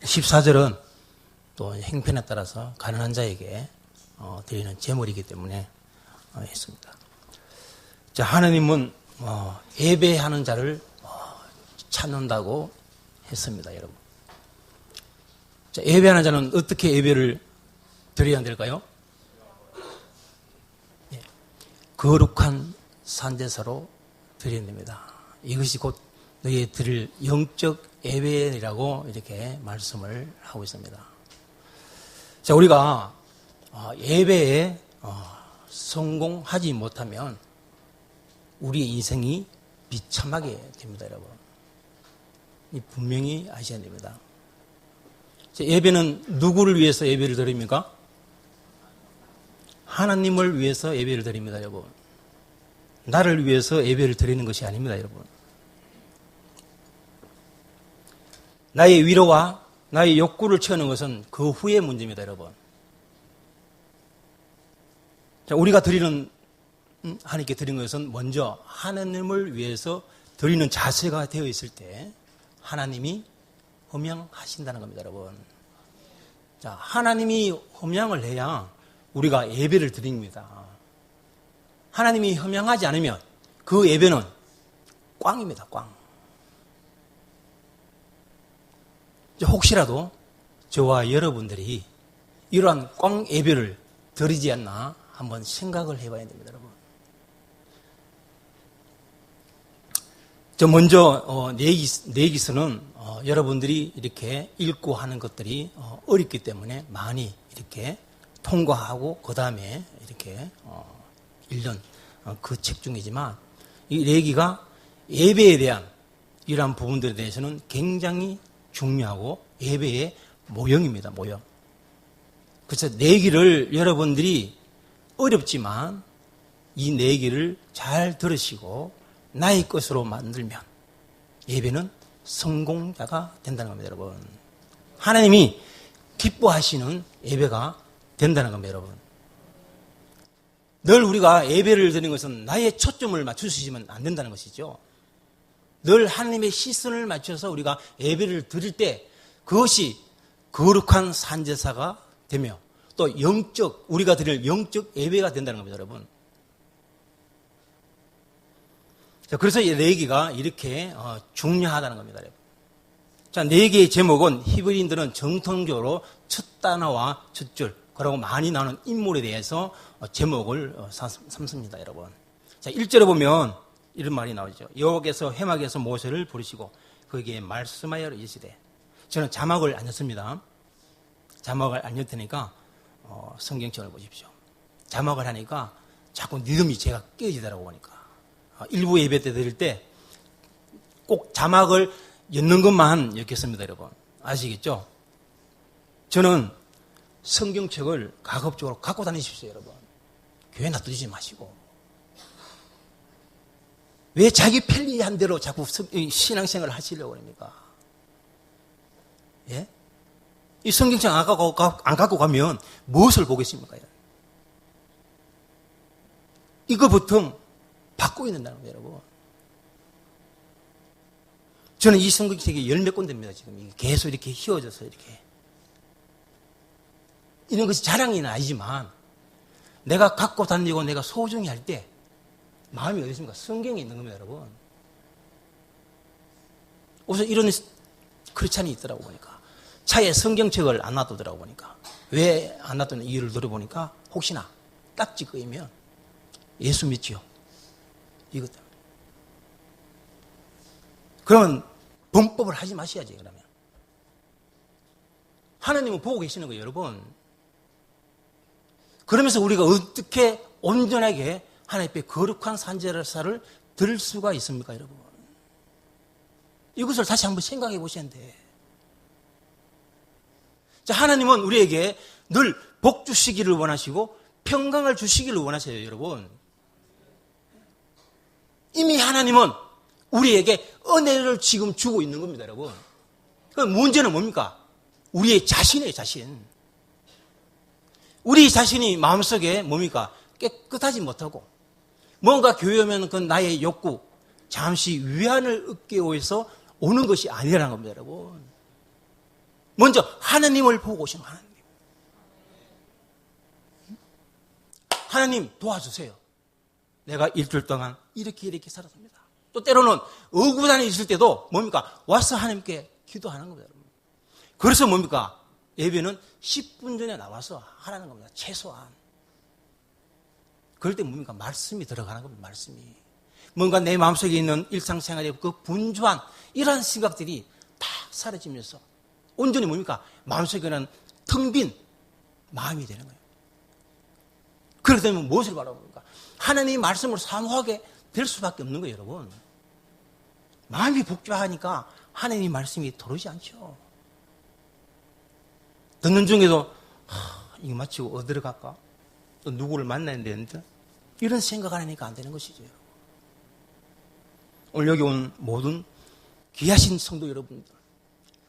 14절은 또 행편에 따라서 가난한 자에게 드리는 제물이기 때문에 했습니다. 자, 하나님은 예배하는 자를 찾는다고 했습니다, 여러분. 자, 예배하는 자는 어떻게 예배를 드려야 될까요? 거룩한 산제사로 드려야 됩니다. 이것이 곧 너희에 드릴 영적 예배라고 이렇게 말씀을 하고 있습니다. 자, 우리가 예배에 성공하지 못하면 우리 인생이 비참하게 됩니다, 여러분. 이 분명히 아셔야 됩니다. 자, 예배는 누구를 위해서 예배를 드립니까? 하나님을 위해서 예배를 드립니다, 여러분. 나를 위해서 예배를 드리는 것이 아닙니다, 여러분. 나의 위로와 나의 욕구를 채우는 것은 그 후의 문제입니다, 여러분. 자, 우리가 드리는, 하나님께 드리는 것은 먼저 하나님을 위해서 드리는 자세가 되어 있을 때 하나님이 흠양하신다는 겁니다, 여러분. 자, 하나님이 흠양을 해야 우리가 예배를 드립니다. 하나님이 흠양하지 않으면 그 예배는 꽝입니다, 꽝. 혹시라도 저와 여러분들이 이러한 꽝 예배를 드리지 않나 한번 생각을 해봐야 됩니다, 여러분. 저 먼저 내기서는 여러분들이 이렇게 읽고 하는 것들이 어렵기 때문에 많이 이렇게 통과하고 그 다음에 이렇게 읽는 그 책 중이지만 이 내기가 예배에 대한 이러한 부분들에 대해서는 굉장히 중요하고 예배의 모형입니다, 모형. 그래서 내기를 여러분들이 어렵지만 이 내기를 잘 들으시고 나의 것으로 만들면 예배는 성공자가 된다는 겁니다, 여러분. 하나님이 기뻐하시는 예배가 된다는 겁니다, 여러분. 늘 우리가 예배를 드리는 것은 나의 초점을 맞추시면 안 된다는 것이죠. 늘 하나님의 시선을 맞춰서 우리가 예배를 드릴 때 그것이 거룩한 산제사가 되며 또 우리가 드릴 영적 예배가 된다는 겁니다, 여러분. 자, 그래서 이 내기가 이렇게 중요하다는 겁니다, 여러분. 자, 내기의 제목은 히브리인들은 정통적으로 첫 단어와 첫 줄, 그리고 많이 나오는 인물에 대해서 제목을 삼습니다, 여러분. 자, 1절에 보면 이런 말이 나오죠. 여호와께서 회막에서 모세를 부르시고 거기에 말씀하여 이르시되. 저는 자막을 안 였습니다. 자막을 안 였 테니까 성경책을 보십시오. 자막을 하니까 자꾸 리듬이 제가 깨지더라고 보니까. 일부 예배 때 드릴 때 꼭 자막을 엮는 것만 엮겠습니다, 여러분. 아시겠죠? 저는 성경책을 가급적으로 갖고 다니십시오, 여러분. 교회 놔두지 마시고. 왜 자기 편리한 대로 자꾸 신앙생활을 하시려고 합니까? 예? 이 성경책 안 갖고 가면 무엇을 보겠습니까? 이거부터 바꾸고 있는다는 거예요, 여러분. 저는 이 성경책이 10몇 권입니다, 지금. 계속 이렇게 휘어져서 이렇게. 이런 것이 자랑은 아니지만, 내가 갖고 다니고 내가 소중히 할 때, 마음이 어디 있습니까? 성경에 있는 겁니다, 여러분. 우선 이런 크리스찬이 있더라고 보니까. 차에 성경책을 안 놔두더라고 보니까. 왜 안 놔두는 이유를 들어보니까, 혹시나 딱지 끄이면 예수 믿지요. 이것 때문에. 그러면 범법을 하지 마셔야지, 그러면. 하나님은 보고 계시는 거예요, 여러분. 그러면서 우리가 어떻게 온전하게 하나님 앞에 거룩한 산제사를 드릴 수가 있습니까, 여러분? 이것을 다시 한번 생각해 보셔야 돼. 자, 하나님은 우리에게 늘 복 주시기를 원하시고 평강을 주시기를 원하세요, 여러분. 이미 하나님은 우리에게 은혜를 지금 주고 있는 겁니다, 여러분. 그 문제는 뭡니까? 우리의 자신이에요, 자신. 우리 자신이 마음속에 뭡니까? 깨끗하지 못하고 뭔가 교회 오면 그 나의 욕구, 잠시 위안을 얻기 위해서 오는 것이 아니라는 겁니다, 여러분. 먼저 하나님을 보고 오시는 하나님. 하나님 도와주세요. 내가 일주일 동안 이렇게 살았습니다. 또 때로는 억울함이 있을 때도 뭡니까? 와서 하나님께 기도하는 겁니다. 여러분. 그래서 뭡니까? 예배는 10분 전에 나와서 하라는 겁니다. 최소한. 그럴 때 뭡니까? 말씀이 들어가는 겁니다. 말씀이. 뭔가 내 마음속에 있는 일상생활의 그 분주한 이러한 생각들이 다 사라지면서 온전히 뭡니까? 마음속에는 텅 빈 마음이 되는 거예요. 그렇게 되면 무엇을 바라봅니까? 하나님의 말씀을 사모하게 될 수밖에 없는 거예요, 여러분. 마음이 복잡하니까 하나님의 말씀이 들어오지 않죠. 듣는 중에도 이거 마치고 어디로 갈까? 또 누구를 만나야 되는데 이런 생각 안 하니까 안 되는 것이죠. 오늘 여기 온 모든 귀하신 성도 여러분들,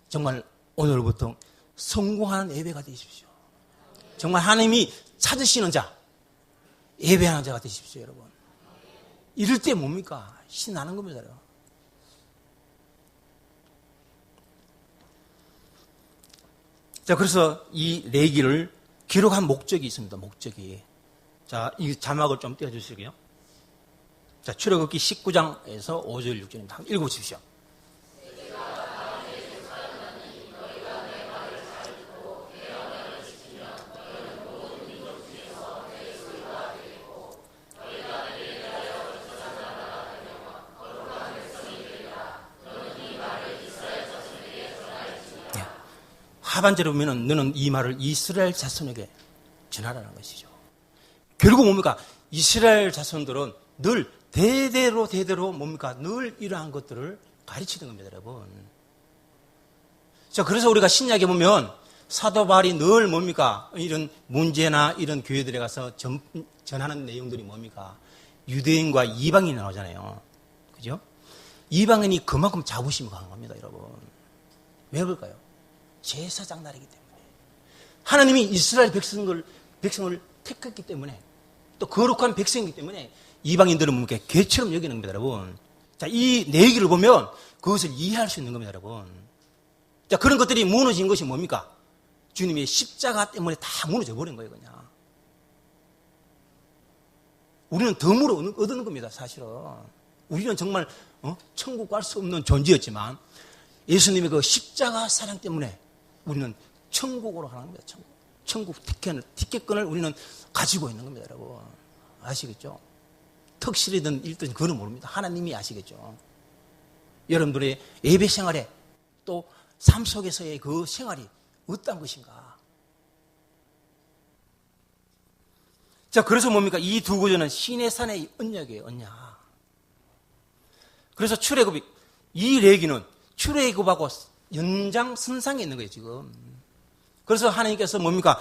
정말 오늘부터 성공하는 예배가 되십시오. 정말 하나님이 찾으시는 자, 예배하는 자가 되십시오, 여러분. 이럴 때 뭡니까? 신나는 겁니다. 자, 그래서 이 내기를 기록한 목적이 있습니다. 목적이. 자, 이 자막을 좀 띄워주시고요. 자, 출애굽기 19장에서 5절 6절입니다. 한번 읽어보십시오. 하반절에 보면은 너는 이 말을 이스라엘 자손에게 전하라는 것이죠. 결국 뭡니까? 이스라엘 자손들은 늘 대대로 뭡니까? 늘 이러한 것들을 가르치는 겁니다, 여러분. 자, 그래서 우리가 신약에 보면 사도 바울이 늘 뭡니까? 이런 문제나 이런 교회들에 가서 전하는 내용들이 뭡니까? 유대인과 이방인이 나오잖아요. 그죠? 이방인이 그만큼 자부심이 강한 겁니다, 여러분. 왜 그럴까요? 제사장 날이기 때문에. 하나님이 이스라엘 백성을 택했기 때문에, 또 거룩한 백성이기 때문에 이방인들은 뭡니까? 개처럼 여기는 겁니다, 여러분. 자, 이 내기를 보면 그것을 이해할 수 있는 겁니다, 여러분. 자, 그런 것들이 무너진 것이 뭡니까? 주님의 십자가 때문에 다 무너져 버린 거예요, 그냥. 우리는 덤으로 얻는 겁니다, 사실은. 우리는 정말 천국 갈 수 없는 존재였지만 예수님의 그 십자가 사랑 때문에 우리는 천국으로 가는 겁니다. 천국 티켓권을 우리는 가지고 있는 겁니다, 여러분. 아시겠죠? 턱실이든 일든 그건 모릅니다. 하나님이 아시겠죠? 여러분들의 예배 생활에 또 삶 속에서의 그 생활이 어떤 것인가? 자, 그래서 뭡니까? 이 두 구절은 신의 산의 언약이에요, 언약. 그래서 출애굽이, 이 레기는 출애굽하고 연장선상에 있는 거예요, 지금. 그래서 하나님께서 뭡니까?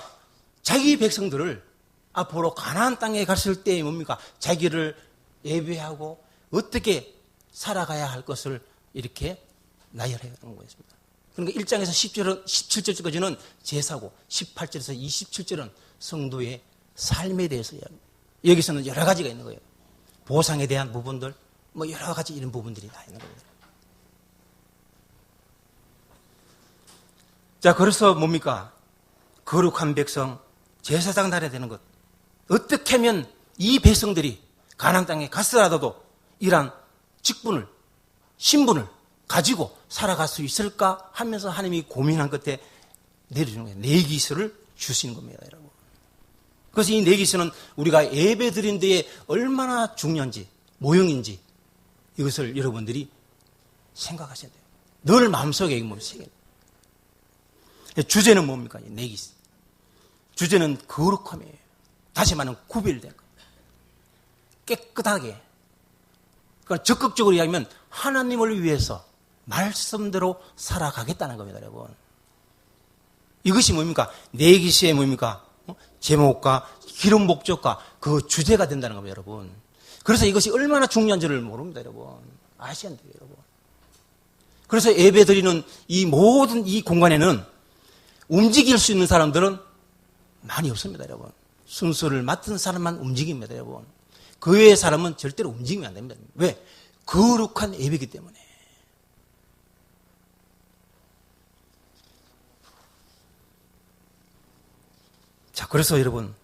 자기 백성들을 앞으로 가나안 땅에 갔을 때 뭡니까? 자기를 예배하고 어떻게 살아가야 할 것을 이렇게 나열해 놓은 거였습니다. 그러니까 1장에서 17절까지는 제사고 18절에서 27절은 성도의 삶에 대해서 이야기합니다. 여기서는 여러 가지가 있는 거예요. 보상에 대한 부분들, 뭐 여러 가지 이런 부분들이 다 있는 겁니다. 자, 그래서 뭡니까? 거룩한 백성, 제사장 달아야 되는 것. 어떻게 하면 이 백성들이 가나안 땅에 갔으라도 이러한 직분을, 신분을 가지고 살아갈 수 있을까 하면서 하나님이 고민한 끝에 내려주는 거예요. 내기서를 주시는 겁니다, 여러분. 그래서 이 내기서는 우리가 예배 드린 데에 얼마나 중요한지, 모형인지 이것을 여러분들이 생각하셔야 돼요. 늘 마음속에 새겨야 돼요. 주제는 뭡니까? 내기서. 주제는 거룩함이에요. 다시 말하면 구별된 것. 깨끗하게. 그러니까 적극적으로 이야기하면 하나님을 위해서 말씀대로 살아가겠다는 겁니다, 여러분. 이것이 뭡니까? 내기시의 뭡니까? 제목과 기록 목적과 그 주제가 된다는 겁니다, 여러분. 그래서 이것이 얼마나 중요한지를 모릅니다, 여러분. 아셔야 돼요, 여러분. 그래서 예배 드리는 이 모든 이 공간에는 움직일 수 있는 사람들은 많이 없습니다, 여러분. 순서를 맡은 사람만 움직입니다, 여러분. 그 외의 사람은 절대로 움직이면 안 됩니다. 왜? 거룩한 예배이기 때문에. 그래서 여러분,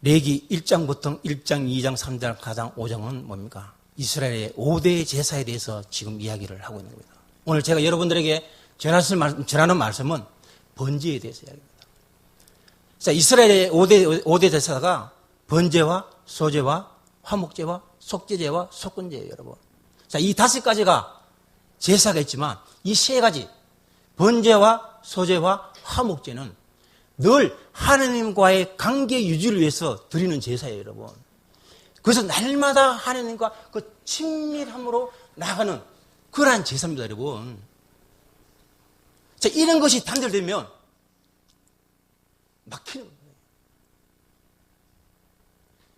레위기 1장부터 1장, 2장, 3장, 4장, 5장은 뭡니까? 이스라엘의 5대 제사에 대해서 지금 이야기를 하고 있는 겁니다. 오늘 제가 여러분들에게 전하는 말씀은 번제에 대해서 이야기합니다. 자, 이스라엘의 5대 제사가 번제와 소제와 화목제와 속죄제와 속건제예요, 여러분. 자, 이 5가지가 제사가 있지만 이 3가지, 번제와 소제와 화목제는 늘 하나님과의 관계 유지를 위해서 드리는 제사예요, 여러분. 그래서 날마다 하나님과 그 친밀함으로 나가는 그러한 제사입니다, 여러분. 자, 이런 것이 단절되면 막히는 거예요.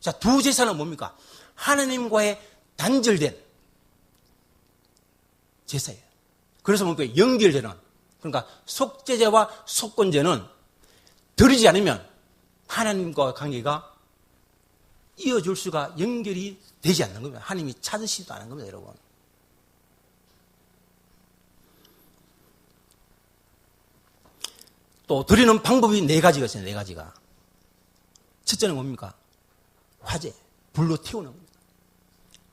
자, 두 제사는 뭡니까? 하나님과의 단절된 제사예요. 그래서 뭡니까? 연결되는. 그러니까 속죄제와 속건제는 드리지 않으면 하나님과 관계가 이어줄 수가 연결이 되지 않는 겁니다. 하나님이 찾으시지도 않은 겁니다, 여러분. 또 드리는 방법이 4가지가 있어요, 4가지가. 첫째는 뭡니까? 화재, 불로 태우는 겁니다.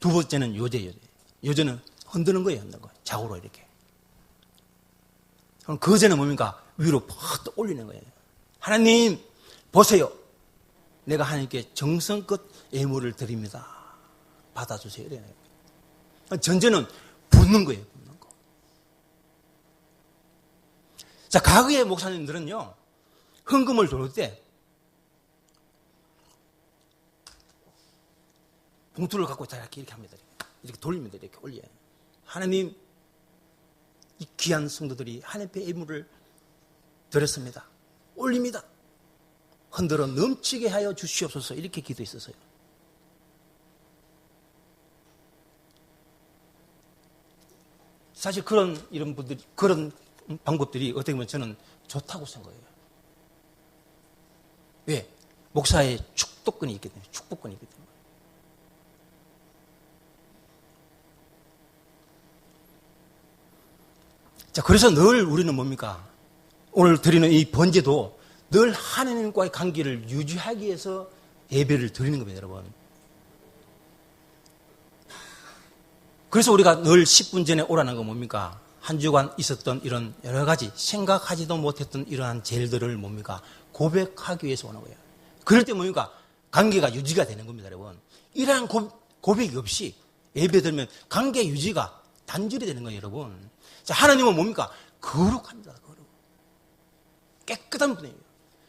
두 번째는 요제. 요제는 흔드는 거예요, 흔드는 거. 좌우로 이렇게. 그럼 거제는 뭡니까? 위로 팍 올리는 거예요. 하나님, 보세요. 내가 하나님께 정성껏 예물을 드립니다. 받아주세요. 이래요. 전제는 붓는 거예요, 붓는 거. 자, 과거의 목사님들은요, 헌금을 돌릴 때, 봉투를 갖고 이렇게 합니다. 이렇게 돌립니다. 이렇게 올려요. 하나님, 이 귀한 성도들이 하나님 앞에 예물을 드렸습니다. 올립니다. 흔들어 넘치게 하여 주시옵소서. 이렇게 기도했었어요. 사실 이런 분들이, 그런 방법들이 어떻게 보면 저는 좋다고 생각해요. 왜? 목사의 축복권이 있기 때문에, 축복권이 있기 때문에. 자, 그래서 늘 우리는 뭡니까? 오늘 드리는 이 번제도 늘 하나님과의 관계를 유지하기 위해서 예배를 드리는 겁니다, 여러분. 그래서 우리가 늘 10분 전에 오라는 건 뭡니까? 한 주간 있었던 이런 여러 가지 생각하지도 못했던 이러한 죄들을 뭡니까? 고백하기 위해서 오는 거예요. 그럴 때 뭡니까? 관계가 유지가 되는 겁니다, 여러분. 이러한 고백이 없이 예배 드리면 관계 유지가 단절이 되는 거예요, 여러분. 자, 하나님은 뭡니까? 거룩합니다, 거룩. 깨끗한 분이에요.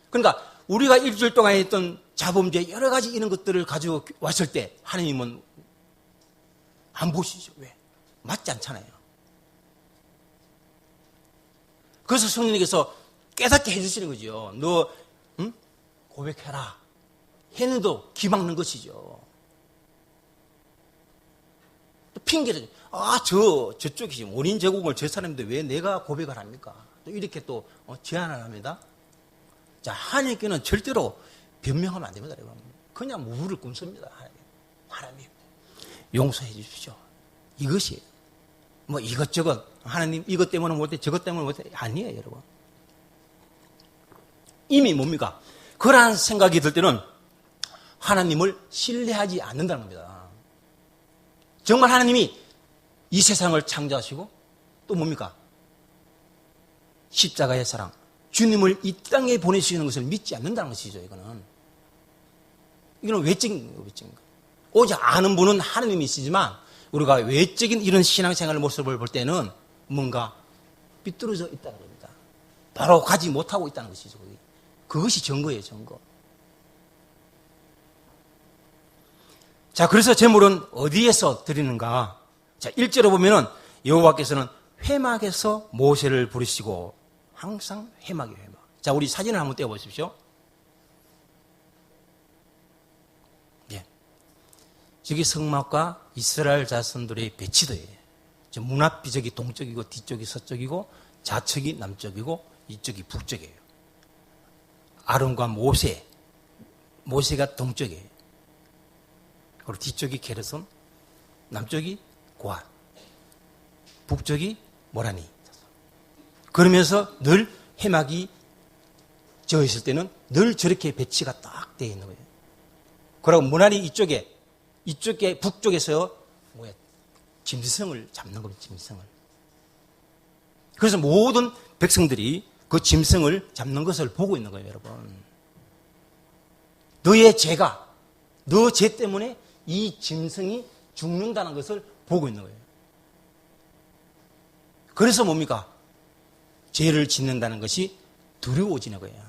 그러니까 우리가 일주일 동안 했던 자범죄 여러 가지 이런 것들을 가지고 왔을 때 하나님은 안 보시죠. 왜? 맞지 않잖아요. 그래서 성령님께서 깨닫게 해주시는 거죠. 너 고백해라. 해는도 기막는 것이죠. 또 핑계를 저쪽이지 원인 제공을 저 사람인데 왜 내가 고백을 합니까? 또 이렇게 또 제안을 합니다. 자, 하나님께는 절대로 변명하면 안 됩니다, 여러분. 그냥 무부를 꿇습니다. 하나님 용서해 주십시오. 이것이 뭐 이것저것 하나님 이것 때문에 못해 저것 때문에 못해 아니에요, 여러분. 이미 뭡니까? 그러한 생각이 들 때는 하나님을 신뢰하지 않는다는 겁니다. 정말 하나님이 이 세상을 창조하시고 또 뭡니까? 십자가의 사랑, 주님을 이 땅에 보내시는 것을 믿지 않는다는 것이죠. 이거는 외적인 거예요, 외적인 거. 오직 아는 분은 하나님이시지만 우리가 외적인 이런 신앙생활 모습을 볼 때는 뭔가 삐뚤어져 있다는 겁니다. 바로 가지 못하고 있다는 것이죠. 그것이 증거예요, 증거. 자, 그래서 제물은 어디에서 드리는가? 자, 1절에 보면은 여호와께서는 회막에서 모세를 부르시고 항상 회막이에요, 회막. 자, 우리 사진을 한번 떼어보십시오. 예. 저기 성막과 이스라엘 자손들의 배치도예요. 문 앞이 저기 동쪽이고 뒤쪽이 서쪽이고 좌측이 남쪽이고 이쪽이 북쪽이에요. 아론과 모세가 동쪽이에요. 그리고 뒤쪽이 게르손, 남쪽이 고앗, 북쪽이 모라니. 그러면서 늘 회막이 지어 있을 때는 늘 저렇게 배치가 딱 되어 있는 거예요. 그리고 무난히 이쪽에 북쪽에서 짐승을 잡는 겁니다. 짐승을. 그래서 모든 백성들이 그 짐승을 잡는 것을 보고 있는 거예요, 여러분. 너의 죄가, 너 죄 때문에 이 짐승이 죽는다는 것을 보고 있는 거예요. 그래서 뭡니까? 죄를 짓는다는 것이 두려워지는 거예요.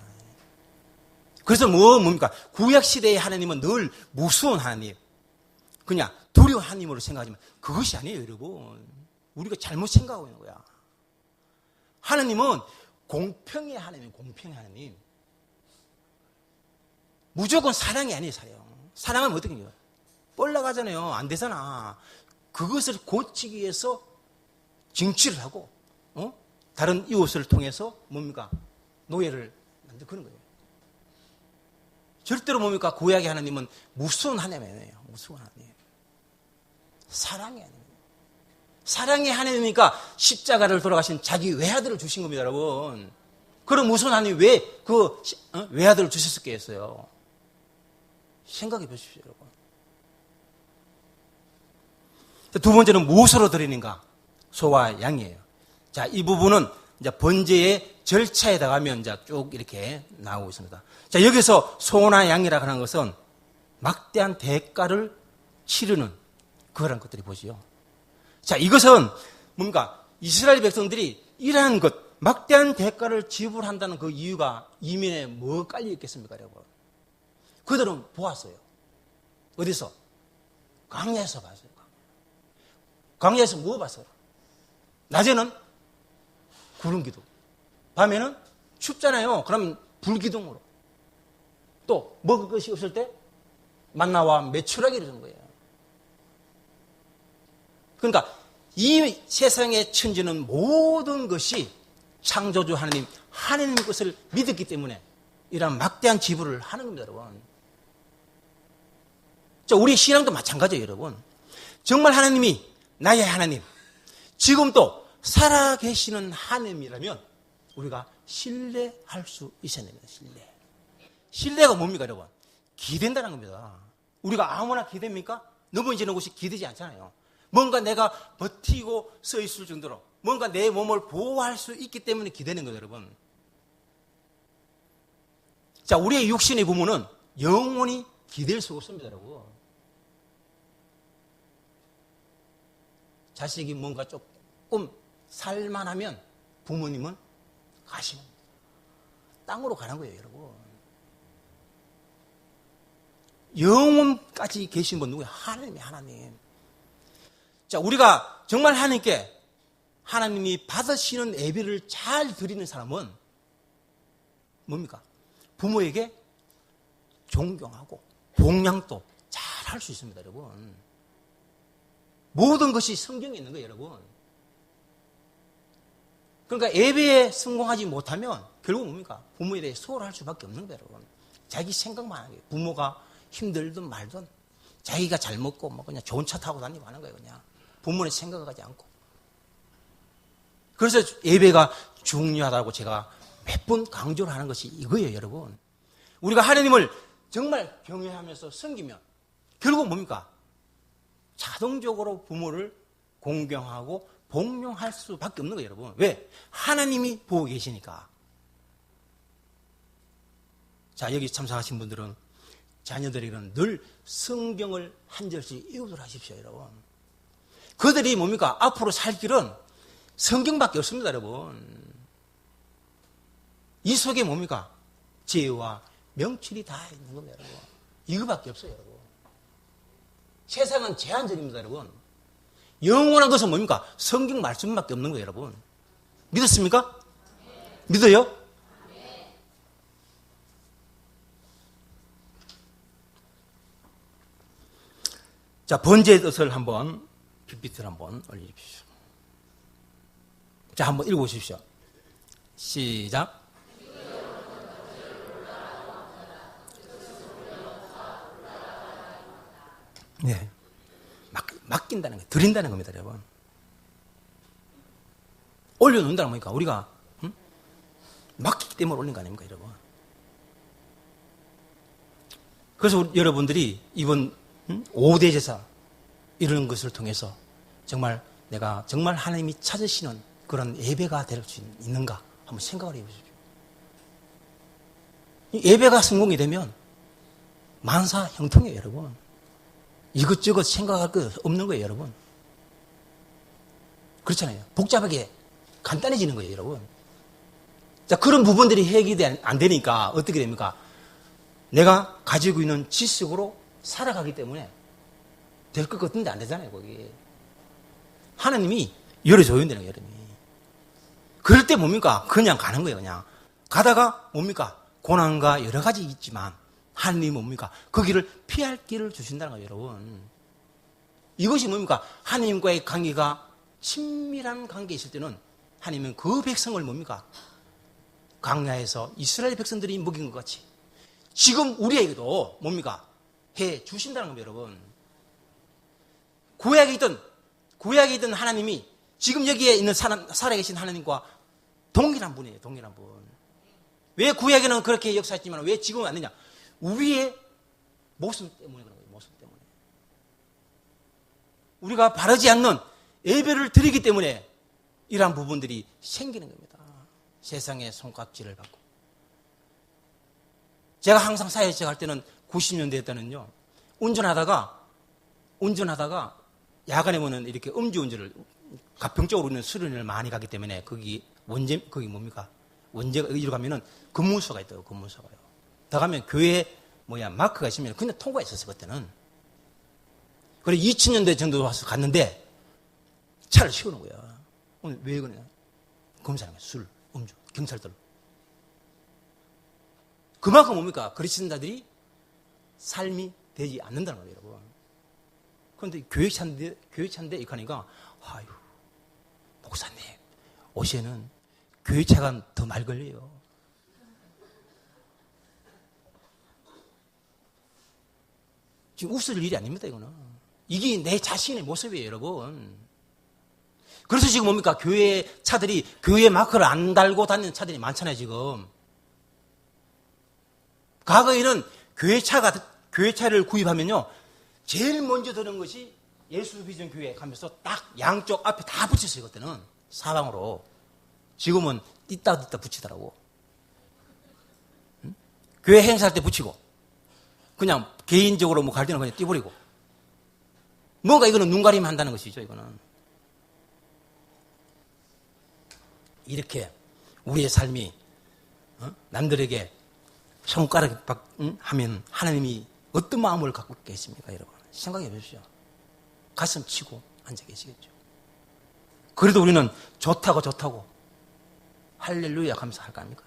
그래서 뭡니까? 구약시대의 하나님은 늘 무서운 하나님, 그냥 두려운 하나님으로 생각하지만 그것이 아니에요, 여러분. 우리가 잘못 생각하고 있는 거야. 하나님은 공평의 하나님, 공평의 하나님. 무조건 사랑이 아니에요, 사랑. 사랑은 어떻게 해요? 뻘나가잖아요. 안 되잖아. 그것을 고치기 위해서 징치를 하고, 다른 이웃을 통해서 뭡니까? 노예를 만들고 그런 거예요. 절대로 뭡니까? 구약의 하나님은 무서운 하나님이 아니에요. 무서운 하나님. 사랑의 하나님. 사랑의 하나님이니까 십자가를 돌아가신 자기 외아들을 주신 겁니다, 여러분. 그럼 무서운 하나님이 왜 그 외아들을 주셨을까요? 생각해 보십시오, 여러분. 두 번째는 무엇으로 드리는가? 소와 양이에요. 자, 이 부분은 이제 번제의 절차에 들어가면 이제 쭉 이렇게 나오고 있습니다. 자, 여기서 소나 양이라 하는 것은 막대한 대가를 치르는 그런 것들이 보지요. 자, 이것은 뭔가 이스라엘 백성들이 이러한 것, 막대한 대가를 지불한다는 그 이유가 이면에 뭐 깔려 있겠습니까, 여러분? 그들은 보았어요. 어디서? 광야에서 봤어요. 광야에서 뭐 봤어요? 낮에는 구름기둥, 밤에는 춥잖아요. 그럼 불기둥으로. 또 먹을 것이 없을 때 만나와 메추라기를 준 거예요. 그러니까 이 세상의 천지는 모든 것이 창조주 하나님 것을 믿었기 때문에 이런 막대한 지불을 하는 겁니다, 여러분. 자, 우리 신앙도 마찬가지예요, 여러분. 정말 하나님이 나의 하나님, 지금도 살아계시는 하나님이라면 우리가 신뢰할 수 있어야 됩니다. 신뢰가 뭡니까, 여러분? 기댄다는 겁니다. 우리가 아무나 기댑니까? 넘어지는 곳이 기대지 않잖아요. 뭔가 내가 버티고 서 있을 정도로 뭔가 내 몸을 보호할 수 있기 때문에 기대는 거예요, 여러분. 자, 우리의 육신의 부모는 영원히 기댈 수 없습니다, 여러분. 자식이 뭔가 조금 살만하면 부모님은 가시는 거예요. 땅으로 가는 거예요, 여러분. 영원까지 계신 분 누구예요? 하나님이 하나님. 자, 우리가 정말 하나님이 받으시는 예배를 잘 드리는 사람은 뭡니까? 부모에게 존경하고 봉양도 잘 할 수 있습니다, 여러분. 모든 것이 성경에 있는 거예요, 여러분. 그러니까 예배에 성공하지 못하면 결국 뭡니까? 부모에 대해 소홀할 수밖에 없는 거예요, 여러분. 자기 생각만 하는 거예요. 부모가 힘들든 말든 자기가 잘 먹고 뭐 그냥 좋은 차 타고 다니고 하는 거예요, 그냥. 부모는 생각하지 않고. 그래서 예배가 중요하다고 제가 몇 번 강조를 하는 것이 이거예요, 여러분. 우리가 하나님을 정말 경외하면서 섬기면 결국 뭡니까? 자동적으로 부모를 공경하고 복용할 수밖에 없는 거예요, 여러분. 왜? 하나님이 보고 계시니까. 자, 여기 참석하신 분들은 자녀들에게는 늘 성경을 한 절씩 읽도록 하십시오, 여러분. 그들이 뭡니까? 앞으로 살 길은 성경밖에 없습니다, 여러분. 이 속에 뭡니까? 지혜와 명철이 다 있는 겁니다, 여러분. 이거밖에 없어요, 여러분. 세상은 제한적입니다, 여러분. 영원한 것은 뭡니까? 성경 말씀밖에 없는 거예요, 여러분. 믿었습니까? 믿어요? 자, 번제의 뜻을 한번 PPT를 한번 올려주십시오. 자, 한번 읽어보십시오. 시작. 네. 맡긴다는 거예요. 드린다는 겁니다, 여러분. 올려놓는다는 거니까 우리가 맡기기 때문에 올린 거 아닙니까, 여러분. 그래서 여러분들이 이번 5대 제사 이런 것을 통해서 정말 내가 정말 하나님이 찾으시는 그런 예배가 될 수 있는가 한번 생각을 해보십시오. 예배가 성공이 되면 만사 형통이에요, 여러분. 이것저것 생각할 거 없는 거예요, 여러분. 그렇잖아요. 복잡하게 간단해지는 거예요, 여러분. 자, 그런 부분들이 해결이 안 되니까 어떻게 됩니까? 내가 가지고 있는 지식으로 살아가기 때문에 될 것 같은데 안 되잖아요, 거기. 하나님이 열어줘야 되는 거예요, 여러분이. 그럴 때 뭡니까? 그냥 가는 거예요, 그냥. 가다가 뭡니까? 고난과 여러 가지 있지만 하나님이 뭡니까? 그 길을 피할 길을 주신다는 거예요, 여러분. 이것이 뭡니까? 하나님과의 관계가 친밀한 관계에 있을 때는 하나님은 그 백성을 뭡니까? 광야에서 이스라엘 백성들이 먹인 것 같이 지금 우리에게도 뭡니까? 해 주신다는 겁니다, 여러분. 구약에 있던 하나님이 지금 여기에 있는 살아계신 하나님과 동일한 분이에요, 동일한 분. 왜 구약에는 그렇게 역사했지만 왜 지금은 안 되냐? 우리의 모습 때문에 그런 거예요, 모습 때문에. 우리가 바르지 않는 예배를 드리기 때문에 이러한 부분들이 생기는 겁니다. 세상의 손깍지를 받고. 제가 항상 사회적 할 때는 90년대 때는요, 운전하다가 야간에 보면 이렇게 음주운전을 가평적으로 우리는 수련을 많이 가기 때문에 거기 뭡니까? 원제가 여기로 가면은 근무소가 있더라고요, 근무소가요. 더 가면 교회 마크가 있으면 그냥 통과했었어요, 그때는. 그래 2000년대 정도 와서 갔는데 차를 세우는 거야. 오늘 왜 그러냐? 검사하는 거야. 술, 음주, 경찰들. 그만큼 뭡니까? 그리스도인들이 삶이 되지 않는다는 거예요, 여러분. 그런데 교회차인데 이렇게 하니까, 아유, 목사님, 옷에는 교회차가 더 말 걸려요. 지금 웃을 일이 아닙니다, 이거는. 이게 내 자신의 모습이에요, 여러분. 그래서 지금 뭡니까? 교회 차들이, 교회 마크를 안 달고 다니는 차들이 많잖아요, 지금. 과거에는 교회차를 구입하면요, 제일 먼저 드는 것이 예수비전교회 가면서 딱 양쪽 앞에 다 붙였어요, 그때는. 사방으로. 지금은 띠딱 붙이더라고. 응? 교회 행사할 때 붙이고, 그냥 개인적으로 갈 때는 그냥 띄버리고. 뭔가 이거는 눈 가리면 한다는 것이죠, 이거는. 이렇게 우리의 삶이 남들에게 손가락 하면 하나님이 어떤 마음을 갖고 계십니까, 여러분? 생각해 보십시오. 가슴 치고 앉아 계시겠죠. 그래도 우리는 좋다고 할렐루야 하면서 할까 합니까?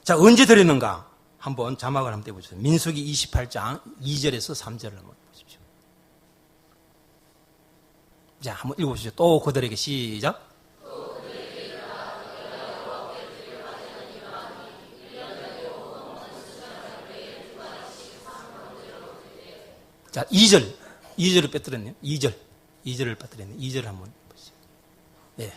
자, 언제 드렸는가? 한번 자막을 한번 떼보세요. 민수기 28장 2절에서 3절을 한번 보십시오. 자, 한번 읽어보시죠. 또 그들에게 시작. 자, 2절을 빼뜨렸네요. 2절을 빼뜨렸네요. 2절을 한번 보시죠. 네.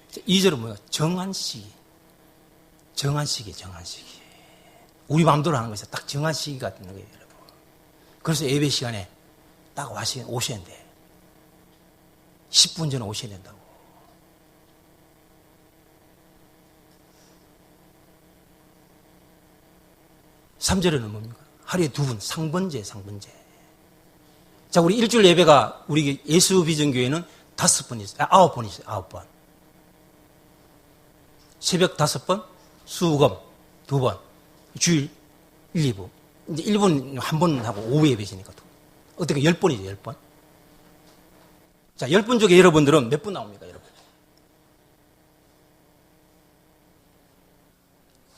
자, 2절은 뭐야? 정한 시기. 우리 마음대로 하는 것이 딱 정한 시기가 되는 거예요, 여러분. 그래서 예배 시간에 딱 오셔야 돼. 10분 전에 오셔야 된다고. (3절에는) 뭡니까? 하루에 2번, 상번제. 자, 우리 일주일 예배가 우리 예수비전교회는 5번 있어요. 9번 있어요. 9번. 새벽 5번, 수금 2번, 주일 1, 2부. 이제 1번 한 번 하고 오후 예배시니까 어떻게 10번이죠, 10번? 자, 10분 중에 여러분들은 몇 분 나옵니까, 여러분?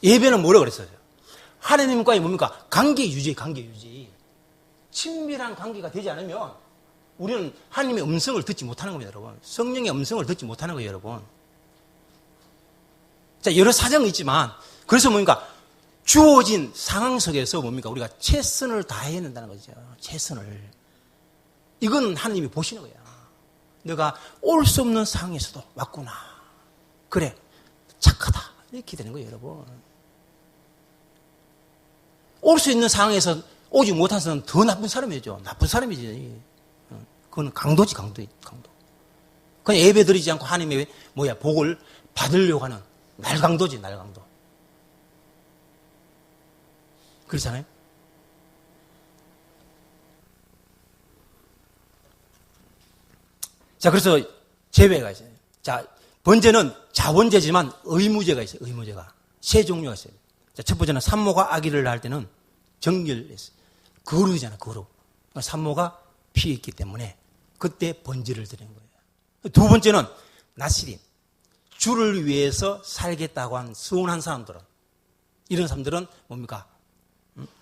예배는 뭐라고 그랬어요? 하나님과의 뭡니까? 관계 유지. 친밀한 관계가 되지 않으면 우리는 하나님의 음성을 듣지 못하는 겁니다, 여러분. 성령의 음성을 듣지 못하는 거예요, 여러분. 자, 여러 사정이 있지만, 그래서 뭡니까? 주어진 상황 속에서 뭡니까? 우리가 최선을 다해야 된다는 거죠. 최선을. 이건 하나님이 보시는 거야. 내가 올 수 없는 상황에서도 왔구나. 그래, 착하다. 이렇게 되는 거예요, 여러분. 올 수 있는 상황에서 오지 못한 사람은 더 나쁜 사람이죠. 나쁜 사람이지. 그건 강도지, 강도. 그냥 예배 드리지 않고 하나님의 복을 받으려고 하는 날강도지, 날강도. 그렇잖아요? 자, 그래서 제외가 있어요. 자, 번제는 자원제지만 의무제가 있어요, 의무제가. 세 종류가 있어요. 자, 첫 번째는 산모가 아기를 낳을 때는 정결했어요. 거룩이잖아요, 거룩. 산모가 피했기 때문에 그때 번제를 드리는 거예요. 두 번째는 나시린. 주를 위해서 살겠다고 한 서운한 사람들은, 이런 사람들은 뭡니까?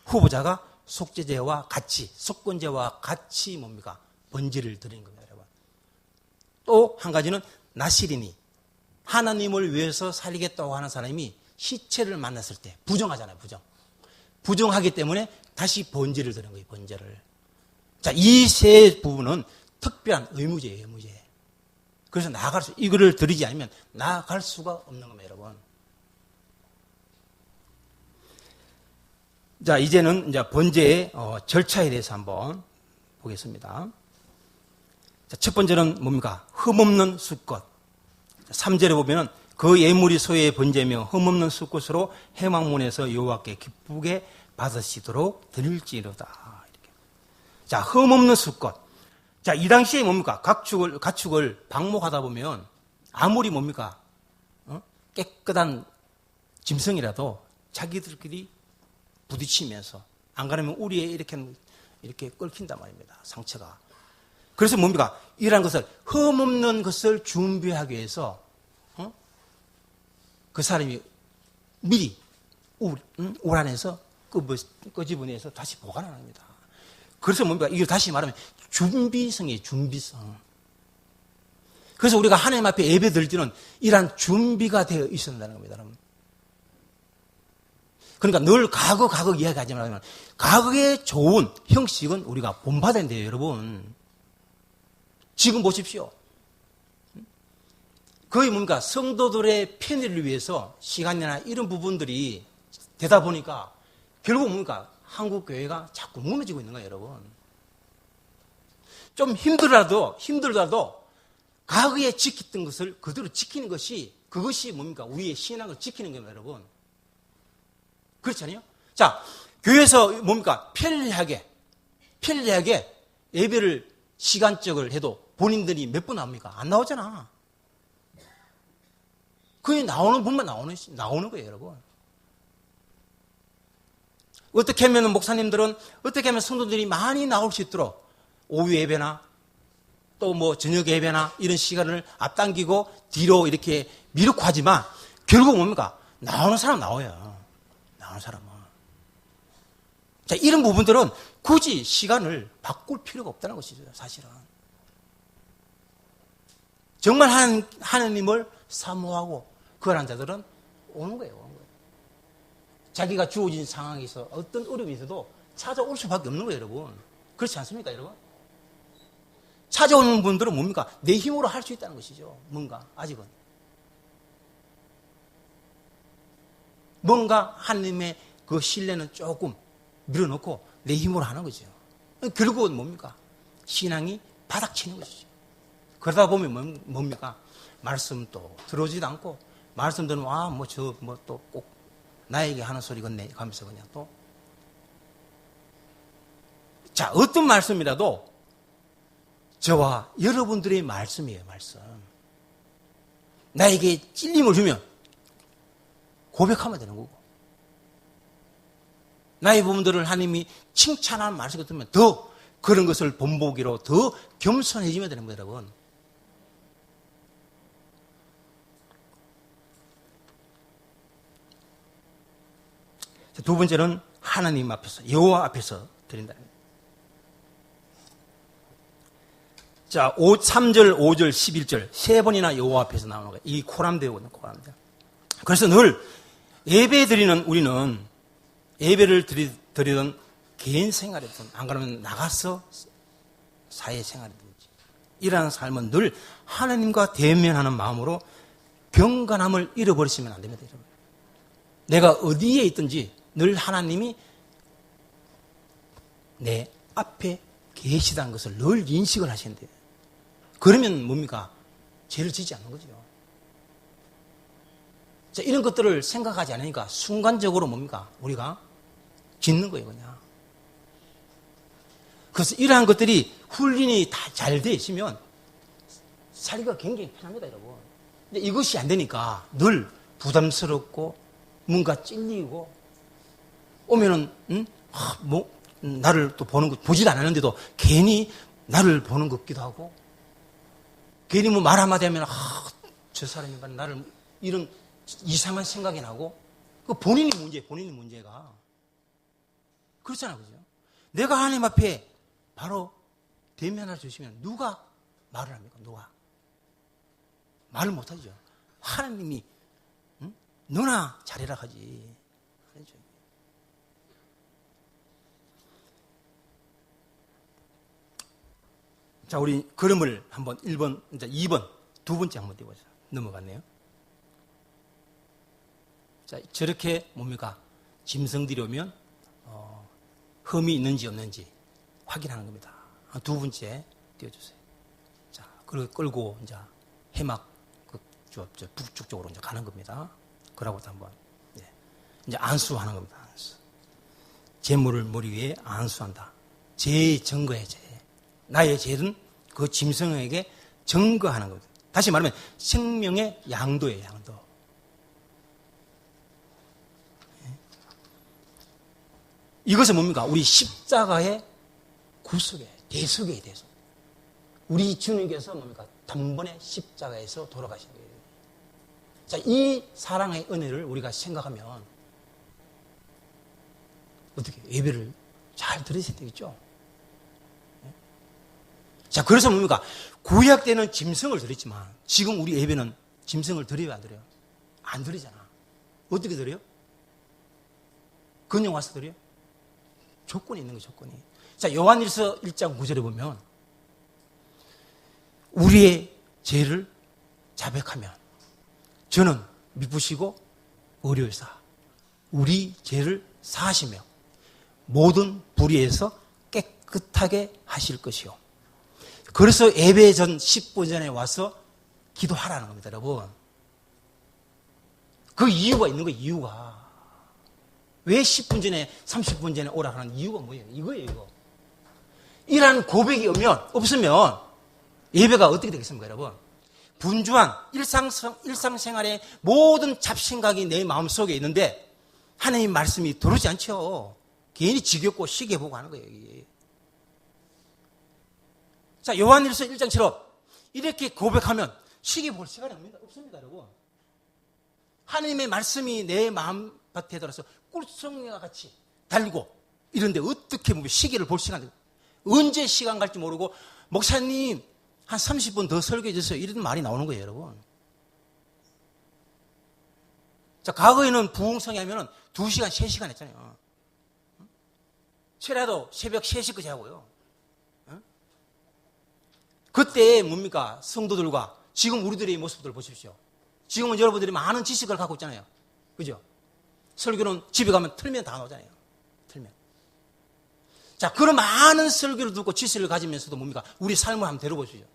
후보자가 속죄제와 같이, 속건제와 같이 뭡니까? 번제를 드리는 겁니다, 여러분. 또 한 가지는 나시린이 하나님을 위해서 살겠다고 하는 사람이 시체를 만났을 때 부정하잖아요, 부정. 부정하기 때문에 다시 번제를 드리는 거예요, 번제를. 자, 이 세 부분은 특별한 의무제예요, 의무제. 그래서 나아갈 수, 이거를 드리지 않으면 나아갈 수가 없는 겁니다, 여러분. 자, 이제는 이제 번제의 절차에 대해서 한번 보겠습니다. 자, 첫 번째는 뭡니까? 흠없는 수꽃. 3절에 보면은 그 예물이 소의 번제며 흠없는 수꽃으로 회막문에서 여호와께 기쁘게 받으시도록 드릴지로다. 이렇게. 자, 흠없는 수꽃. 자, 이 당시에 뭡니까? 가축을 방목하다 보면 아무리 뭡니까? 깨끗한 짐승이라도 자기들끼리 부딪히면서 안 그러면 우리에 이렇게 끓긴단 말입니다. 상처가. 그래서 뭡니까? 이러한 것을 흠없는 것을 준비하기 위해서 그 사람이 미리 울 안에서 끄집어내서 다시 보관을 합니다. 그래서 뭡니까? 이게 다시 말하면 준비성이에요, 준비성. 그래서 우리가 하나님 앞에 예배 드릴 때는 이러한 준비가 되어 있어야 한다는 겁니다, 여러분. 그러니까 늘 과거 이야기하지 말면 과거의 좋은 형식은 우리가 본받아야 돼요, 여러분. 지금 보십시오. 거의 뭡니까? 성도들의 편의를 위해서 시간이나 이런 부분들이 되다 보니까 결국 뭡니까? 한국 교회가 자꾸 무너지고 있는 거예요, 여러분. 좀 힘들더라도 과거에 지켰던 것을 그대로 지키는 것이, 그것이 뭡니까? 우리의 신앙을 지키는 겁니다, 여러분. 그렇잖아요? 자, 교회에서 뭡니까? 편리하게 예배를 시간적을 해도 본인들이 몇 분 나옵니까? 안 나오잖아. 거의 나오는 분만 나오는 거예요, 여러분. 어떻게 하면 목사님들은 어떻게 하면 성도들이 많이 나올 수 있도록 오후 예배나 또 저녁 예배나 이런 시간을 앞당기고 뒤로 이렇게 미루고 하지만 결국 뭡니까? 나오는 사람 나와요. 나오는 사람은. 자, 이런 부분들은 굳이 시간을 바꿀 필요가 없다는 것이죠, 사실은. 정말 하나님을 사모하고 그런 자들은 오는 거예요. 자기가 주어진 상황에서 어떤 어려움이 있어도 찾아올 수밖에 없는 거예요, 여러분. 그렇지 않습니까, 여러분? 찾아오는 분들은 뭡니까? 내 힘으로 할 수 있다는 것이죠. 아직은. 뭔가 하나님의 그 신뢰는 조금 밀어넣고 내 힘으로 하는 거죠. 결국은 뭡니까? 신앙이 바닥치는 것이죠. 그러다 보면 뭡니까? 말씀도 들어오지도 않고, 말씀 들으면, 또 꼭 나에게 하는 소리겠네 하면서 그냥 또. 자, 어떤 말씀이라도 저와 여러분들의 말씀이에요, 말씀. 나에게 찔림을 주면 고백하면 되는 거고, 나의 부분들을 하나님이 칭찬하는 말씀을 듣면 더 그런 것을 본보기로 더 겸손해지면 되는 거예요, 여러분. 두 번째는 하나님 앞에서, 여호와 앞에서 드린다. 자, 3절, 5절, 11절 세 번이나 여호와 앞에서 나오는 거예요. 이 코람되고 있는 코람대. 그래서 늘 예배 드리는 우리는 예배를 드리던 개인 생활이든 안 그러면 나가서 사회생활이든지 이러한 삶은 늘 하나님과 대면하는 마음으로 경건함을 잃어버리시면 안 됩니다. 여러분. 내가 어디에 있든지 늘 하나님이 내 앞에 계시다는 것을 늘 인식을 하셔야 돼요. 그러면 뭡니까? 죄를 짓지 않는 거죠. 자, 이런 것들을 생각하지 않으니까 순간적으로 뭡니까? 우리가 짓는 거예요, 그냥. 그래서 이러한 것들이 훈련이 다 잘 되어 있으면 살기가 굉장히 편합니다, 여러분. 근데 이것이 안 되니까 늘 부담스럽고 뭔가 찔리고 오면은 나를 또 보는 거 보지도 않았는데도 괜히 나를 보는 것 같기도 하고 괜히 뭐 말 한마디 하면 저 사람이 나를 이런 이상한 생각이 나고 그 본인이 문제가 그렇잖아요, 그죠? 내가 하나님 앞에 바로 대면할 수 있으면 누가 말을 합니까? 누가 말을 못하죠. 하나님이 너나 잘해라 하지. 그렇죠. 자, 우리 그림을 한번 1번, 이제 2번, 두 번째 한번 띄워보자. 넘어갔네요. 자, 저렇게 뭡니까? 짐승들이 오면, 흠이 있는지 없는지 확인하는 겁니다. 두 번째 띄워주세요. 자, 그리고 끌고, 이제 해막, 북쪽 쪽으로 이제 가는 겁니다. 그러고도 한번, 이제 안수하는 겁니다. 안수. 재물을 머리 위에 안수한다. 죄의 증거의 죄. 나의 죄는 그 짐승에게 증거하는 겁니다. 다시 말하면 생명의 양도예요, 양도. 이것은 뭡니까? 우리 십자가의 구속이에요. 대속이에요, 대속. 우리 주님께서 뭡니까? 단번에 십자가에서 돌아가신 거예요. 자, 이 사랑의 은혜를 우리가 생각하면 어떻게 예배를 잘 들으셔야 되겠죠? 자, 그래서 뭡니까? 구약 때는 짐승을 드렸지만 지금 우리 예배는 짐승을 드려요, 안 드려요? 안 드리잖아. 어떻게 드려요? 그냥 와서 드려요? 조건이 있는 거예요, 조건이. 자, 요한일서 1장 9절에 보면 우리의 죄를 자백하면 저는 미쁘시고 의로우사 우리 죄를 사하시며 모든 불의에서 깨끗하게 하실 것이요. 그래서 예배 전 10분 전에 와서 기도하라는 겁니다, 여러분. 그 이유가 있는 거예요, 이유가. 왜 10분 전에, 30분 전에 오라 하는 이유가 뭐예요? 이거예요, 이거. 이러한 고백이 없으면 예배가 어떻게 되겠습니까, 여러분? 분주한 일상생활의 모든 잡생각이 내 마음속에 있는데 하나님 말씀이 들어오지 않죠. 괜히 지겹고 시계 보고 하는 거예요, 이게. 자, 요한일서 1장처럼 이렇게 고백하면 시계 볼 시간이 없습니다, 여러분. 하나님의 말씀이 내 마음밭에 들어서 꿀송이와 같이 달리고 이런데 어떻게 보면 시계를 볼 시간이 언제 시간 갈지 모르고 목사님 한 30분 더 설교해 주세요. 이런 말이 나오는 거예요, 여러분. 자, 과거에는 부흥성이 하면은 2시간, 3시간 했잖아요. 최라도 새벽 3시까지 하고요. 그때 뭡니까? 성도들과 지금 우리들의 모습들을 보십시오. 지금은 여러분들이 많은 지식을 갖고 있잖아요. 그죠? 설교는 집에 가면 틀면 다 나오잖아요. 틀면. 자, 그런 많은 설교를 듣고 지식을 가지면서도 뭡니까? 우리 삶을 한번 데려보시죠.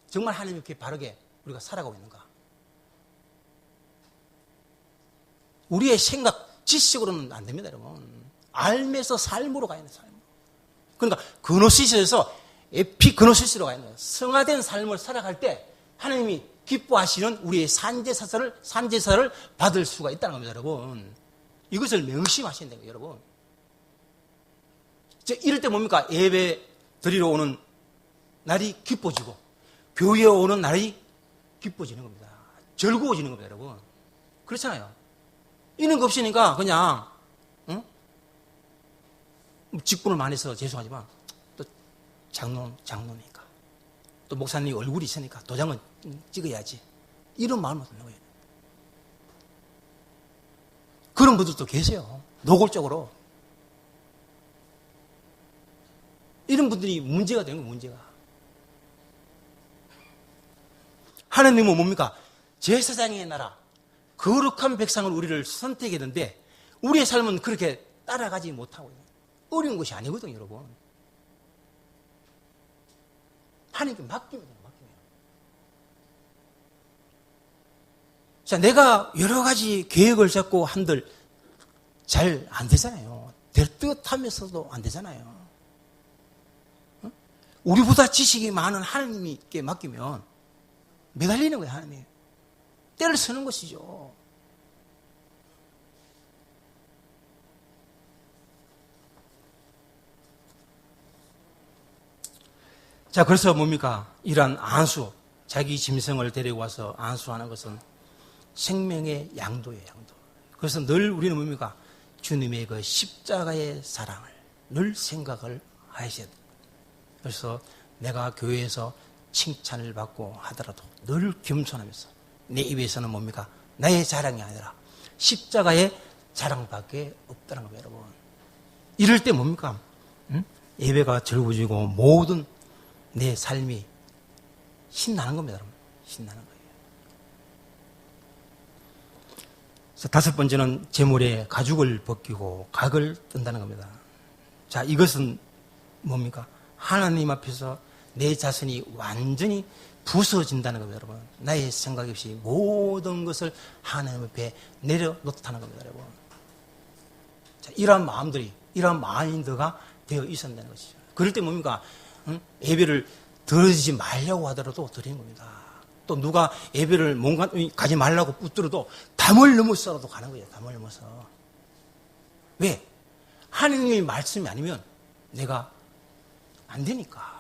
정말 하나님 이렇게 바르게 우리가 살아가고 있는가? 우리의 생각, 지식으로는 안 됩니다, 여러분. 알면서 삶으로 가야 돼요, 삶. 그러니까 그노시스에서 에피그노시스로 가야 돼요. 성화된 삶을 살아갈 때 하나님이 기뻐하시는 우리의 산제사를 받을 수가 있다는 겁니다, 여러분. 이것을 명심하셔야 돼요, 여러분. 이럴 때 뭡니까? 예배 드리러 오는 날이 기뻐지고 교회에 오는 날이 기뻐지는 겁니다. 즐거워지는 겁니다, 여러분. 그렇잖아요. 이런 거 없으니까 그냥 직분을 많이 해서 죄송하지만 또 장로니까 또 목사님 얼굴이 있으니까 도장은 찍어야지. 이런 마음을 갖는 거예요. 그런 분들도 계세요. 노골적으로. 이런 분들이 문제가 되는 거예요, 문제가. 하나님은 뭡니까? 제사장의 나라, 거룩한 백성을 우리를 선택했는데 우리의 삶은 그렇게 따라가지 못하고 있는 어려운 것이 아니거든요, 여러분. 하나님께 맡기면 돼요, 맡기면. 자, 내가 여러 가지 계획을 잡고 한들 잘 안 되잖아요. 될 듯 하면서도 안 되잖아요. 우리보다 지식이 많은 하나님께 맡기면 매달리는 거예요, 하나님. 때를 쓰는 것이죠. 자, 그래서 뭡니까? 이러한 안수, 자기 짐승을 데리고 와서 안수하는 것은 생명의 양도예요, 양도. 그래서 늘 우리는 뭡니까? 주님의 그 십자가의 사랑을 늘 생각을 하셔야 돼요. 그래서 내가 교회에서 칭찬을 받고 하더라도 늘 겸손하면서 내 입에서는 뭡니까? 나의 자랑이 아니라 십자가의 자랑밖에 없다는 겁니다, 여러분. 이럴 때 뭡니까? 예배가 즐거워지고 모든 내 삶이 신나는 겁니다, 여러분. 신나는 거예요. 그래서 다섯 번째는 제물에 가죽을 벗기고 각을 뜬다는 겁니다. 자, 이것은 뭡니까? 하나님 앞에서 내 자신이 완전히 부서진다는 겁니다, 여러분. 나의 생각 없이 모든 것을 하나님 앞에 내려놓다는 겁니다, 여러분. 자, 이러한 마음들이, 이러한 마인드가 되어 있었다는 것이죠. 그럴 때 뭡니까? 예배를 드리지 말려고 하더라도 드리는 겁니다. 또 누가 예배를 뭔가 가지 말라고 붙들어도 담을 넘어서라도 가는 거예요, 담을 넘어서. 왜? 하나님의 말씀이 아니면 내가 안 되니까.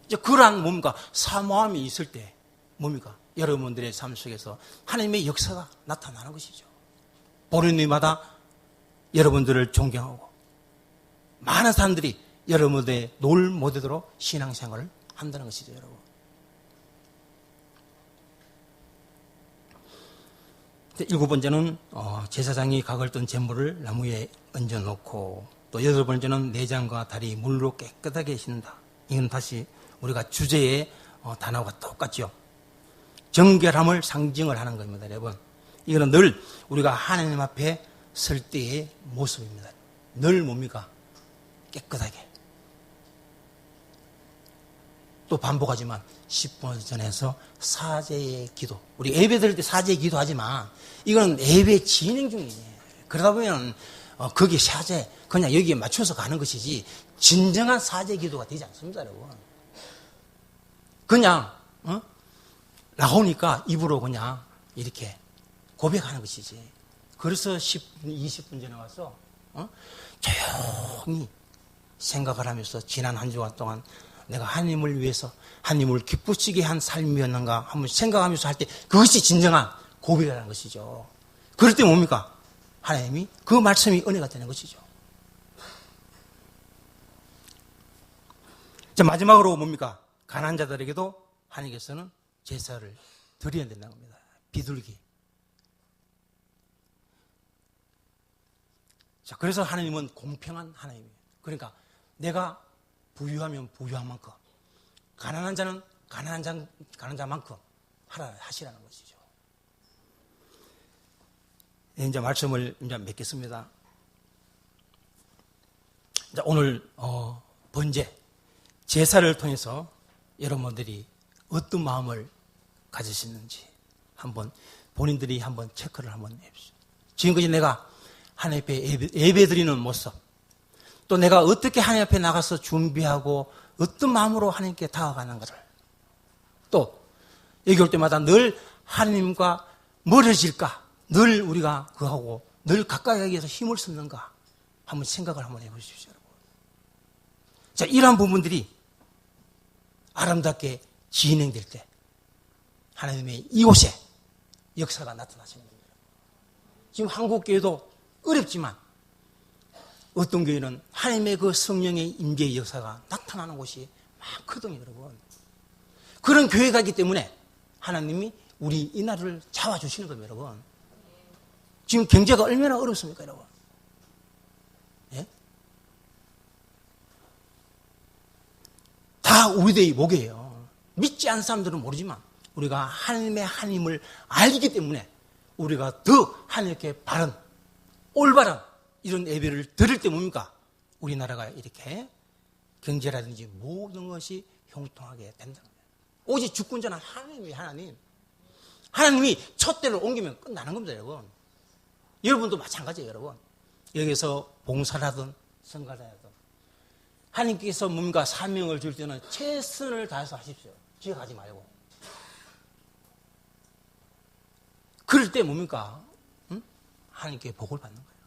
이제 그러한 뭡니까? 사모함이 있을 때 뭡니까? 여러분들의 삶 속에서 하나님의 역사가 나타나는 것이죠. 보는 이마다 여러분들을 존경하고 많은 사람들이 여러분들의 롤 모델로 신앙생활을 한다는 것이죠, 여러분. 일곱 번째는 제사장이 각을 뜬 제물을 나무에 얹어놓고, 또 여덟 번째는 내장과 다리 물로 깨끗하게 씻는다. 이건 다시 우리가 주제의 단어가 똑같죠. 정결함을 상징을 하는 겁니다, 여러분. 이거는 늘 우리가 하나님 앞에 설 때의 모습입니다. 늘 뭡니까? 깨끗하게. 또 반복하지만 10분 전에서 사제의 기도. 우리 예배 드릴 때 사제의 기도 하지만 이건 예배 진행 중이에요. 그러다 보면 거기 사제 그냥 여기에 맞춰서 가는 것이지 진정한 사제 기도가 되지 않습니다, 여러분. 그냥 나오니까 입으로 그냥 이렇게 고백하는 것이지. 그래서 10분, 20분 전에 와서 조용히 생각을 하면서 지난 한 주간 동안 내가 하나님을 위해서 하나님을 기쁘시게 한 삶이었는가 한번 생각하면서 할 때 그것이 진정한 고백이라는 것이죠. 그럴 때 뭡니까? 하나님이 그 말씀이 은혜가 되는 것이죠. 자, 마지막으로 뭡니까? 가난한 자들에게도 하나님께서는 제사를 드려야 된다는 겁니다. 비둘기. 자, 그래서 하나님은 공평한 하나님이에요. 그러니까 내가 부유하면 부유한 만큼, 가난한 자는 가난한 자만큼 하시라는 것이죠. 이제 말씀을 이제 맺겠습니다. 자, 오늘 번제 제사를 통해서 여러분들이 어떤 마음을 가지시는지 한번 본인들이 한번 체크를 한번 해보시죠. 지금까지 내가 하나님 앞에 예배드리는 모습, 또 내가 어떻게 하나님 앞에 나가서 준비하고 어떤 마음으로 하나님께 다가가는가를, 또 여기 올 때마다 늘 하나님과 멀어질까, 늘 우리가 그하고 늘 가까이 하기 위해서 힘을 쓰는가 한번 생각을 한번 해보십시오, 여러분. 자, 이러한 부분들이 아름답게 진행될 때 하나님의 이곳에 역사가 나타나시는 겁니다. 지금 한국 교회도 어렵지만 어떤 교회는 하나님의 그 성령의 임재의 역사가 나타나는 곳이 많거든요, 여러분. 그런 교회가 있기 때문에 하나님이 우리 이 나라를 잡아주시는 겁니다, 여러분. 지금 경제가 얼마나 어렵습니까, 여러분? 예? 다 우리들의 목이에요. 믿지 않는 사람들은 모르지만 우리가 하나님의 하나님을 알기 때문에 우리가 더 하나님께 바른, 올바른 이런 예배를 드릴 때 뭡니까? 우리나라가 이렇게 경제라든지 모든 것이 형통하게 된다는 거예요. 오직 주권자는 하나님이 하나님. 하나님이 촛대를 옮기면 끝나는 겁니다, 여러분. 여러분도 마찬가지예요, 여러분. 여기서 봉사를 하든 선가를 하든 하나님께서 뭔가 사명을 줄 때는 최선을 다해서 하십시오. 지적하지 말고. 그럴 때 뭡니까? 응? 하나님께 복을 받는 거예요.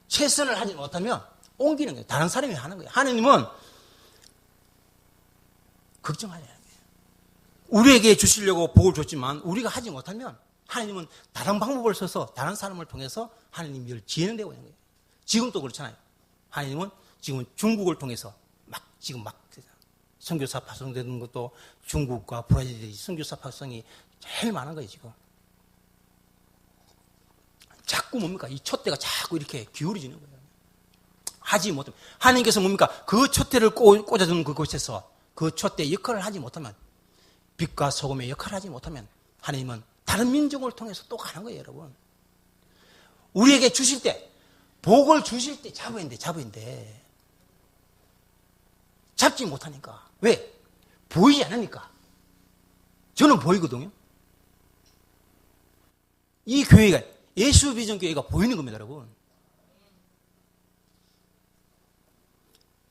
최선을 하지 못하면 옮기는 거예요. 다른 사람이 하는 거예요. 하나님은 걱정하지 않아요. 우리에게 주시려고 복을 줬지만 우리가 하지 못하면 하나님은 다른 방법을 써서 다른 사람을 통해서 하나님 일을 진행되고 있는 거예요. 지금도 그렇잖아요. 하나님은 지금 중국을 통해서 지금 선교사 파송되는 것도 중국과 브라질이 선교사 파송이 제일 많은 거예요, 지금. 자꾸 뭡니까? 이 촛대가 자꾸 이렇게 기울어지는 거예요. 하지 못하면. 하나님께서 뭡니까? 그 촛대를 꽂아주는 그곳에서 그 촛대 역할을 하지 못하면, 빛과 소금의 역할을 하지 못하면 하나님은 다른 민족을 통해서 또 가는 거예요, 여러분. 우리에게 주실 때, 복을 주실 때 잡아야 돼. 잡지 못하니까. 왜? 보이지 않으니까. 저는 보이거든요. 이 교회가, 예수비전교회가 보이는 겁니다, 여러분.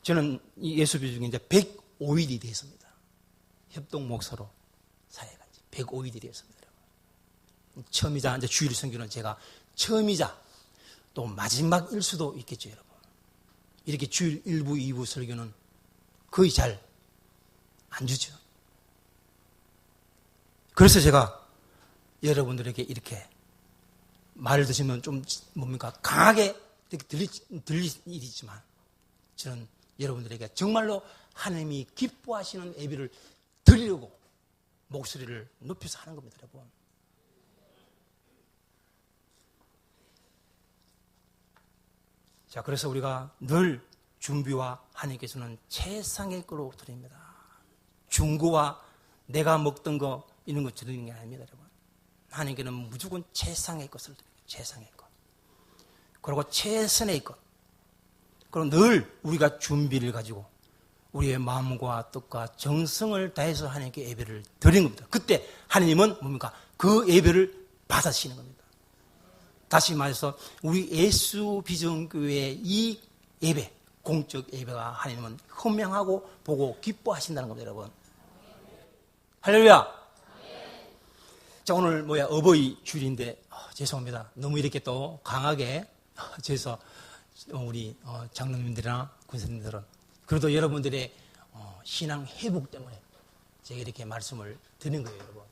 저는 이 예수비전교회 이제 105일이 되었습니다. 협동목사로 사회가 105일이 되었습니다, 여러분. 처음이자, 이제 주일 선교는 제가 처음이자 또 마지막일 수도 있겠죠, 여러분. 이렇게 주일 1부, 2부 설교는 거의 잘 안 주죠. 그래서 제가 여러분들에게 이렇게 말을 드시면 좀 뭡니까? 강하게 이렇게 들릴 일이지만 저는 여러분들에게 정말로 하나님이 기뻐하시는 예배를 드리려고 목소리를 높여서 하는 겁니다, 여러분. 자, 그래서 우리가 늘 준비와 하나님께서는 최상의 거로 드립니다. 중고와 내가 먹던 거 이런 거 드리는 게 아닙니다, 여러분. 하나님께는 무조건 최상의 것을 드립니다. 최상의 것. 그리고 최선의 것. 그리고 늘 우리가 준비를 가지고 우리의 마음과 뜻과 정성을 다해서 하나님께 예배를 드리는 겁니다. 그때 하나님은 뭡니까? 그 예배를 받아주시는 겁니다. 다시 말해서 우리 예수비전교회의 이 예배, 공적 예배가 하나님은 헌명하고 보고 기뻐하신다는 겁니다, 여러분. 할렐루야. 자, 오늘 어버이 주일인데 죄송합니다. 너무 이렇게 또 강하게 제서 우리 장로님들이나 군사님들은 그래도 여러분들의 신앙 회복 때문에 제가 이렇게 말씀을 드리는 거예요, 여러분.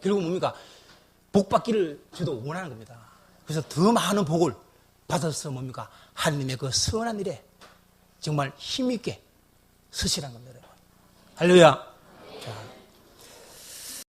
그리고 뭡니까? 복 받기를 저도 원하는 겁니다. 그래서 더 많은 복을 받아서 뭡니까? 하나님의 그 선한 일에 정말 힘있게 서시라는 겁니다, 여러분. 할렐루야.